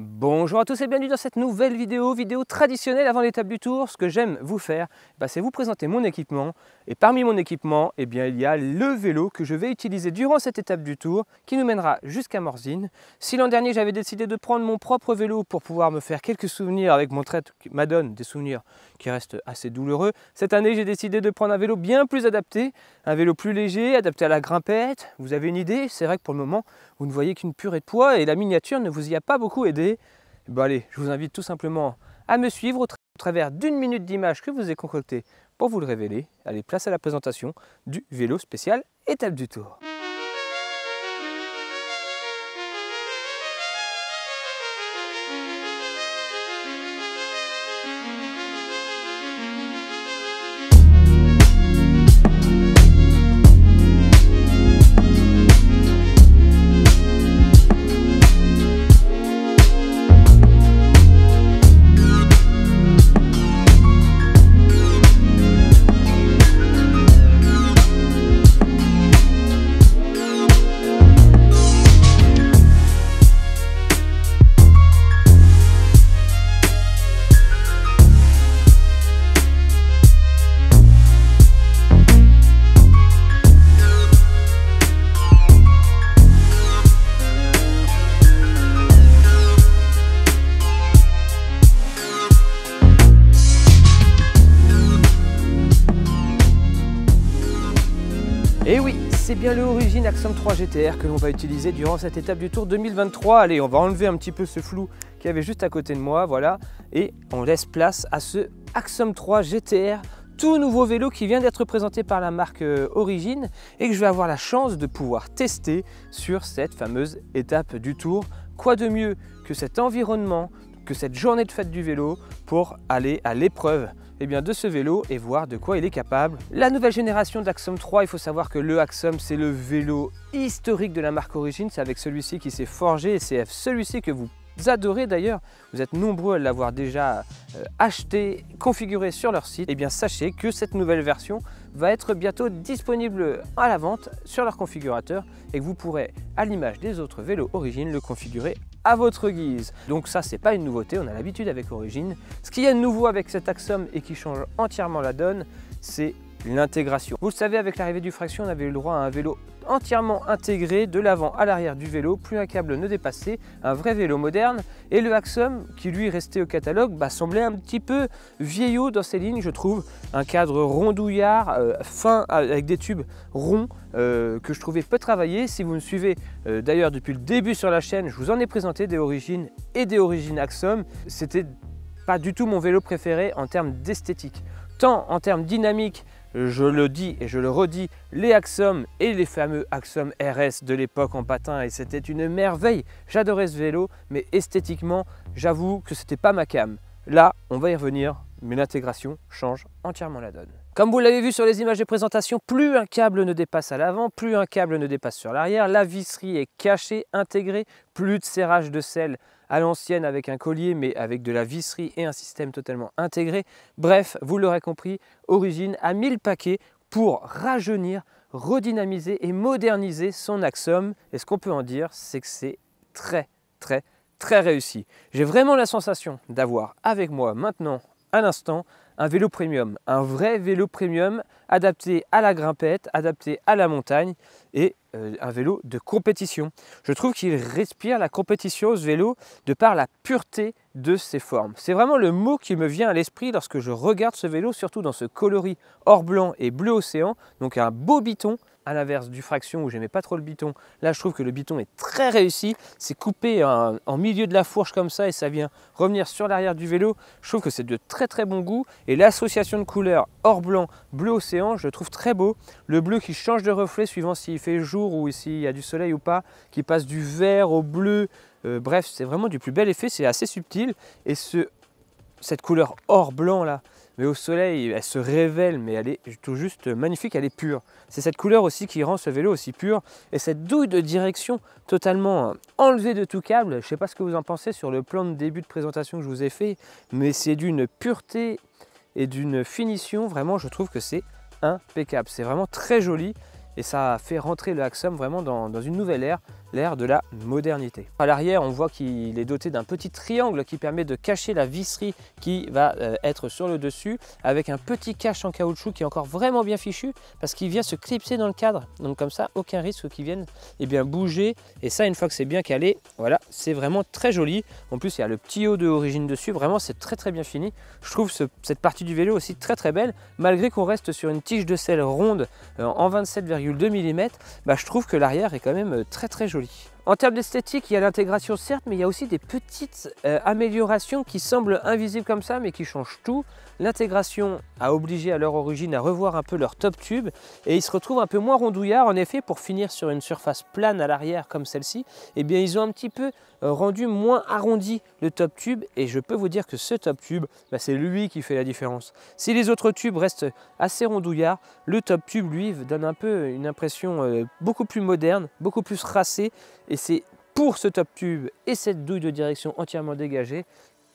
Bonjour à tous et bienvenue dans cette nouvelle vidéo traditionnelle avant l'étape du Tour. Ce que j'aime vous faire, c'est vous présenter mon équipement. Et parmi mon équipement, il y a le vélo que je vais utiliser durant cette étape du Tour qui nous mènera jusqu'à Morzine. Si l'an dernier j'avais décidé de prendre mon propre vélo pour pouvoir me faire quelques souvenirs avec mon trait qui m'adonne des souvenirs qui restent assez douloureux, cette année j'ai décidé de prendre un vélo bien plus adapté, un vélo plus léger, adapté à la grimpette. Vous avez une idée? C'est vrai que pour le moment, vous ne voyez qu'une purée de poids et la miniature ne vous y a pas beaucoup aidé. Allez, je vous invite tout simplement à me suivre au travers d'une minute d'image que vous ai concoctée pour vous le révéler. Allez, place à la présentation du vélo spécial étape du Tour. Et oui, c'est bien le Origin Axum 3 GTR que l'on va utiliser durant cette étape du Tour 2023. Allez, on va enlever un petit peu ce flou qu'il y avait juste à côté de moi, voilà. Et on laisse place à ce Axum 3 GTR, tout nouveau vélo qui vient d'être présenté par la marque Origin et que je vais avoir la chance de pouvoir tester sur cette fameuse étape du Tour. Quoi de mieux que cet environnement, que cette journée de fête du vélo pour aller à l'épreuve de ce vélo et voir de quoi il est capable. La nouvelle génération d'Axum 3, il faut savoir que le Axum, c'est le vélo historique de la marque Origin. C'est avec celui-ci qui s'est forgé et c'est celui-ci que vous adorez d'ailleurs. Vous êtes nombreux à l'avoir déjà acheté, configuré sur leur site. Sachez que cette nouvelle version va être bientôt disponible à la vente sur leur configurateur et que vous pourrez, à l'image des autres vélos Origin, le configurer à votre guise. Donc ça, c'est pas une nouveauté, on a l'habitude avec Origin. Ce qui est nouveau avec cet Axum et qui change entièrement la donne, c'est l'intégration. Vous le savez, avec l'arrivée du Fraction, on avait eu le droit à un vélo entièrement intégré de l'avant à l'arrière du vélo, plus un câble ne dépassait, un vrai vélo moderne. Et le Axum, qui lui restait au catalogue, semblait un petit peu vieillot dans ses lignes, je trouve. Un cadre rondouillard, fin, avec des tubes ronds, que je trouvais peu travaillé. Si vous me suivez d'ailleurs depuis le début sur la chaîne, je vous en ai présenté des Origin et des Origin Axum. C'était pas du tout mon vélo préféré en termes d'esthétique. Tant en termes dynamiques, je le dis et je le redis, les Axum et les fameux Axum RS de l'époque en patin, et c'était une merveille. J'adorais ce vélo, mais esthétiquement, j'avoue que c'était pas ma came. Là, on va y revenir, mais l'intégration change entièrement la donne. Comme vous l'avez vu sur les images de présentation, plus un câble ne dépasse à l'avant, plus un câble ne dépasse sur l'arrière, la visserie est cachée, intégrée, plus de serrage de selle à l'ancienne avec un collier, mais avec de la visserie et un système totalement intégré. Bref, vous l'aurez compris, Origin a mis le paquet pour rajeunir, redynamiser et moderniser son Axum. Et ce qu'on peut en dire, c'est que c'est très réussi. J'ai vraiment la sensation d'avoir avec moi maintenant, à l'instant, un vélo premium, un vrai vélo premium adapté à la grimpette, adapté à la montagne et un vélo de compétition. Je trouve qu'il respire la compétition, ce vélo, de par la pureté de ses formes. C'est vraiment le mot qui me vient à l'esprit lorsque je regarde ce vélo, surtout dans ce coloris or blanc et bleu océan, donc un beau biton, à l'inverse du Fraction où j'aimais pas trop le biton. Là, je trouve que le biton est très réussi. C'est coupé en milieu de la fourche comme ça et ça vient revenir sur l'arrière du vélo. Je trouve que c'est de très bon goût. Et l'association de couleurs or blanc, bleu océan, je le trouve très beau. Le bleu qui change de reflet suivant s'il fait jour ou s'il y a du soleil ou pas, qui passe du vert au bleu. Bref, c'est vraiment du plus bel effet. C'est assez subtil. Et cette couleur or blanc là, mais au soleil, elle se révèle, mais elle est tout juste magnifique, elle est pure. C'est cette couleur aussi qui rend ce vélo aussi pur. Et cette douille de direction totalement enlevée de tout câble, je ne sais pas ce que vous en pensez sur le plan de début de présentation que je vous ai fait, mais c'est d'une pureté et d'une finition, vraiment, je trouve que c'est impeccable. C'est vraiment très joli et ça fait rentrer le Axum vraiment dans une nouvelle ère l'ère de la modernité. À l'arrière, on voit qu'il est doté d'un petit triangle qui permet de cacher la visserie qui va être sur le dessus, avec un petit cache en caoutchouc qui est encore vraiment bien fichu parce qu'il vient se clipser dans le cadre. Donc comme ça, aucun risque qu'il vienne bouger. Et ça, une fois que c'est bien calé, voilà, c'est vraiment très joli. En plus, il y a le petit haut de origine dessus. Vraiment, c'est très bien fini. Je trouve cette partie du vélo aussi très belle, malgré qu'on reste sur une tige de selle ronde en 27,2 mm. Je trouve que l'arrière est quand même très joli. En termes d'esthétique, il y a l'intégration certes, mais il y a aussi des petites améliorations qui semblent invisibles comme ça, mais qui changent tout. L'intégration a obligé à leur origine à revoir un peu leur top tube et ils se retrouvent un peu moins rondouillards. En effet, pour finir sur une surface plane à l'arrière comme celle-ci, eh bien ils ont un petit peu rendu moins arrondi le top tube et je peux vous dire que ce top tube, c'est lui qui fait la différence. Si les autres tubes restent assez rondouillards, le top tube lui donne un peu une impression beaucoup plus moderne, beaucoup plus racée et c'est pour ce top tube et cette douille de direction entièrement dégagée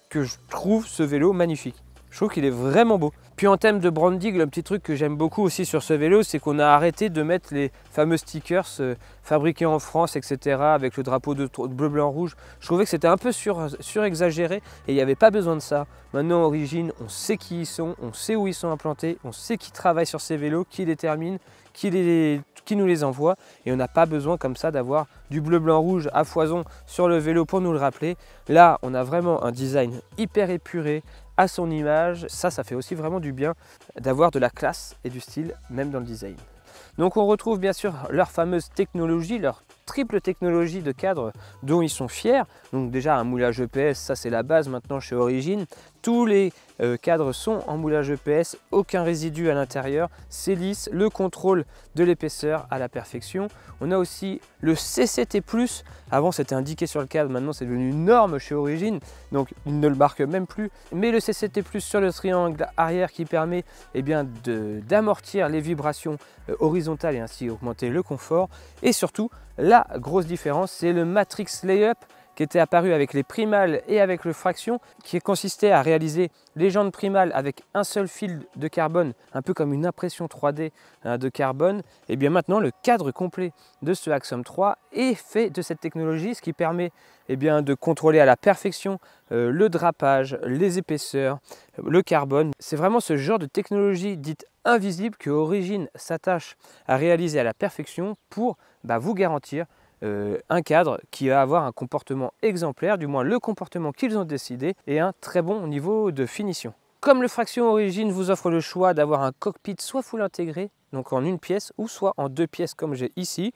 que je trouve ce vélo magnifique. Je trouve qu'il est vraiment beau. Puis en termes de branding, le petit truc que j'aime beaucoup aussi sur ce vélo, c'est qu'on a arrêté de mettre les fameux stickers fabriqués en France, etc. avec le drapeau de bleu, blanc, rouge. Je trouvais que c'était un peu surexagéré et il n'y avait pas besoin de ça. Maintenant, Origine, on sait qui ils sont, on sait où ils sont implantés, on sait qui travaille sur ces vélos, qui les termine, qui nous les envoie et on n'a pas besoin comme ça d'avoir du bleu, blanc, rouge à foison sur le vélo pour nous le rappeler. Là, on a vraiment un design hyper épuré, à son image, ça fait aussi vraiment du bien d'avoir de la classe et du style, même dans le design. Donc on retrouve bien sûr leur fameuse technologie, leur triple technologie de cadre dont ils sont fiers. Donc déjà un moulage EPS, ça c'est la base maintenant chez Origine. Tous les cadres sont en moulage EPS, aucun résidu à l'intérieur, c'est lisse, le contrôle de l'épaisseur à la perfection. On a aussi le CCT+, avant c'était indiqué sur le cadre, maintenant c'est devenu une norme chez Origine, donc ils ne le marquent même plus. Mais le CCT+, sur le triangle arrière qui permet d'amortir les vibrations horizontales et ainsi augmenter le confort. Et surtout, la grosse différence, c'est le Matrix Layup qui était apparu avec les primales et avec le Fraction, qui consistait à réaliser les jantes primales avec un seul fil de carbone, un peu comme une impression 3D de carbone. Et bien maintenant, le cadre complet de ce Axiom 3 est fait de cette technologie, ce qui permet de contrôler à la perfection le drapage, les épaisseurs, le carbone. C'est vraiment ce genre de technologie dite invisible que Origine s'attache à réaliser à la perfection pour vous garantir un cadre qui va avoir un comportement exemplaire, du moins le comportement qu'ils ont décidé, et un très bon niveau de finition. Comme le Fraction Origine vous offre le choix d'avoir un cockpit soit full intégré, donc en une pièce, ou soit en deux pièces comme j'ai ici.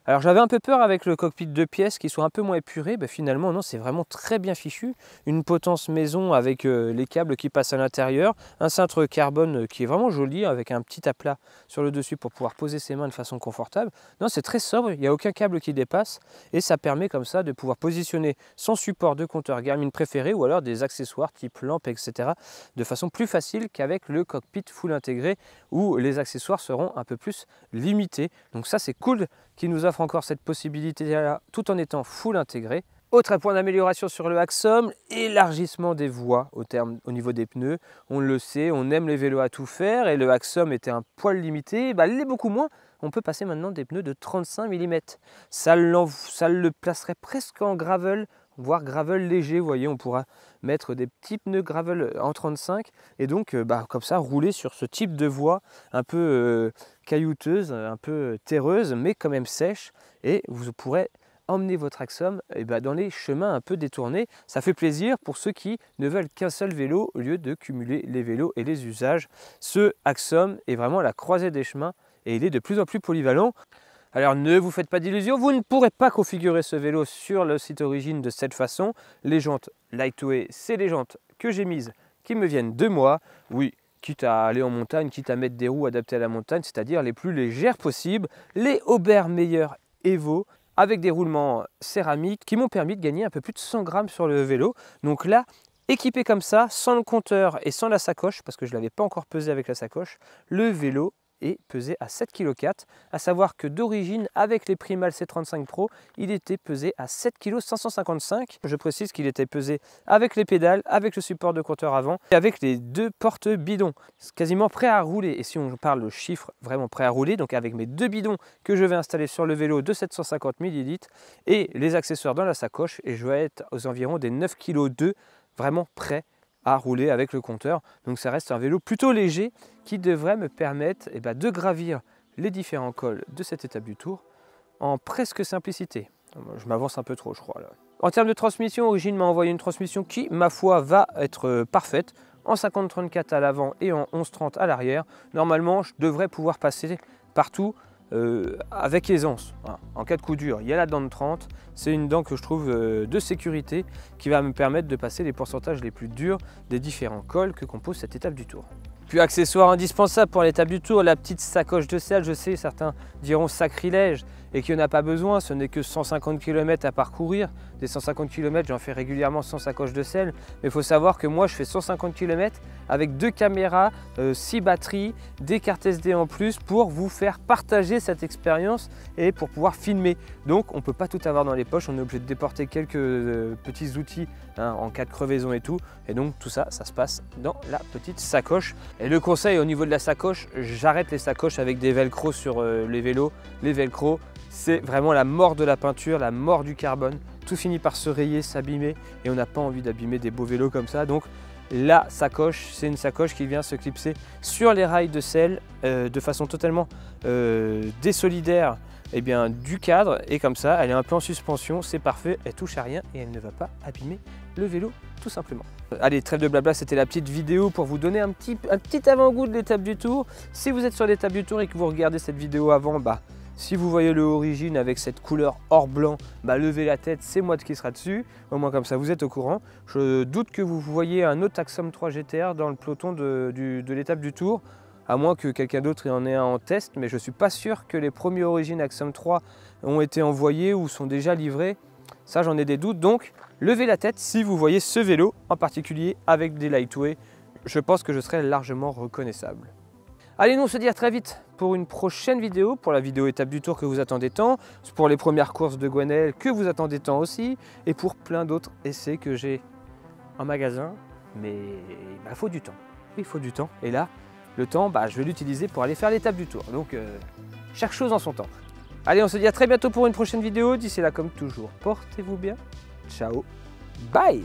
Alors j'avais un peu peur avec le cockpit 2 pièces qui soit un peu moins épuré, finalement non, c'est vraiment très bien fichu. Une potence maison avec les câbles qui passent à l'intérieur, un cintre carbone qui est vraiment joli avec un petit aplat sur le dessus pour pouvoir poser ses mains de façon confortable. Non, c'est très sobre, il n'y a aucun câble qui dépasse et ça permet comme ça de pouvoir positionner son support de compteur Garmin préféré ou alors des accessoires type lampe, etc. de façon plus facile qu'avec le cockpit full intégré où les accessoires seront un peu plus limités. Donc ça c'est cool qui nous offre encore cette possibilité-là tout en étant full intégré. Autre point d'amélioration sur le Axiom, élargissement des voies au niveau des pneus. On le sait, on aime les vélos à tout faire et le Axiom était un poil limité, il l'est beaucoup moins. On peut passer maintenant des pneus de 35 mm. Ça le placerait presque en gravel, voire gravel léger. Vous voyez, on pourra mettre des petits pneus gravel en 35 et donc comme ça rouler sur ce type de voie un peu caillouteuse, un peu terreuse, mais quand même sèche. Et vous pourrez emmener votre Axiom dans les chemins un peu détournés. Ça fait plaisir pour ceux qui ne veulent qu'un seul vélo au lieu de cumuler les vélos et les usages. Ce Axiom est vraiment la croisée des chemins et il est de plus en plus polyvalent. Alors ne vous faites pas d'illusions, vous ne pourrez pas configurer ce vélo sur le site Origine de cette façon. Les jantes Lightway, c'est les jantes que j'ai mises qui me viennent de moi. Oui, quitte à aller en montagne, quitte à mettre des roues adaptées à la montagne, c'est-à-dire les plus légères possibles. Les Aubert Meyer Evo avec des roulements céramiques qui m'ont permis de gagner un peu plus de 100 grammes sur le vélo. Donc là, équipé comme ça, sans le compteur et sans la sacoche, parce que je ne l'avais pas encore pesé avec la sacoche, le vélo et pesait à 7,4 kg, à savoir que d'origine avec les Primal C35 Pro, il était pesé à 7,555 kg. Je précise qu'il était pesé avec les pédales, avec le support de compteur avant et avec les 2 portes bidons. C'est quasiment prêt à rouler. Et si on parle de chiffres vraiment prêt à rouler, donc avec mes 2 bidons que je vais installer sur le vélo de 750 ml et les accessoires dans la sacoche, et je vais être aux environs des 9,2 kg vraiment prêt à rouler avec le compteur. Donc ça reste un vélo plutôt léger qui devrait me permettre de gravir les différents cols de cette étape du Tour en presque simplicité. Je m'avance un peu trop, je crois là. En termes de transmission, Origine m'a envoyé une transmission qui, ma foi, va être parfaite en 50-34 à l'avant et en 11-30 à l'arrière. Normalement, je devrais pouvoir passer partout avec aisance. Voilà. En cas de coup dur, il y a la dent de 30. C'est une dent que je trouve de sécurité qui va me permettre de passer les pourcentages les plus durs des différents cols que compose cette étape du Tour. Puis accessoire indispensable pour l'étape du Tour, la petite sacoche de selle. Je sais, certains diront sacrilège et qu'il n'y en a pas besoin, ce n'est que 150 km à parcourir. Des 150 km, j'en fais régulièrement sans sacoche de selle. Mais il faut savoir que moi, je fais 150 km avec 2 caméras, 6 batteries, des cartes SD en plus pour vous faire partager cette expérience et pour pouvoir filmer. Donc, on ne peut pas tout avoir dans les poches, on est obligé de déporter quelques petits outils en cas de crevaison et tout. Et donc, tout ça, ça se passe dans la petite sacoche. Et le conseil au niveau de la sacoche, j'arrête les sacoches avec des velcro sur les vélos. Les velcro, c'est vraiment la mort de la peinture, la mort du carbone. Tout finit par se rayer, s'abîmer et on n'a pas envie d'abîmer des beaux vélos comme ça. Donc la sacoche, c'est une sacoche qui vient se clipser sur les rails de selle de façon totalement désolidaire du cadre, et comme ça elle est un peu en suspension, c'est parfait, elle touche à rien et elle ne va pas abîmer le vélo tout simplement. Allez, trêve de blabla, c'était la petite vidéo pour vous donner un petit avant-goût de l'étape du Tour. Si vous êtes sur l'étape du Tour et que vous regardez cette vidéo avant, si vous voyez le Origine avec cette couleur or blanc, levez la tête, c'est moi qui sera dessus. Au moins comme ça, vous êtes au courant. Je doute que vous voyez un autre Axom 3 GTR dans le peloton de l'étape du Tour, à moins que quelqu'un d'autre en ait un en test, mais je ne suis pas sûr que les premiers Origine Axom 3 ont été envoyés ou sont déjà livrés. Ça, j'en ai des doutes, donc levez la tête si vous voyez ce vélo, en particulier avec des lightweight. Je pense que je serai largement reconnaissable. Allez, nous on se dit à très vite pour une prochaine vidéo, pour la vidéo étape du Tour que vous attendez tant, pour les premières courses de Gwenel que vous attendez tant aussi, et pour plein d'autres essais que j'ai en magasin, mais il faut du temps. Il faut du temps, et là, le temps, je vais l'utiliser pour aller faire l'étape du Tour. Donc, chaque chose en son temps. Allez, on se dit à très bientôt pour une prochaine vidéo. D'ici là, comme toujours, portez-vous bien. Ciao, bye!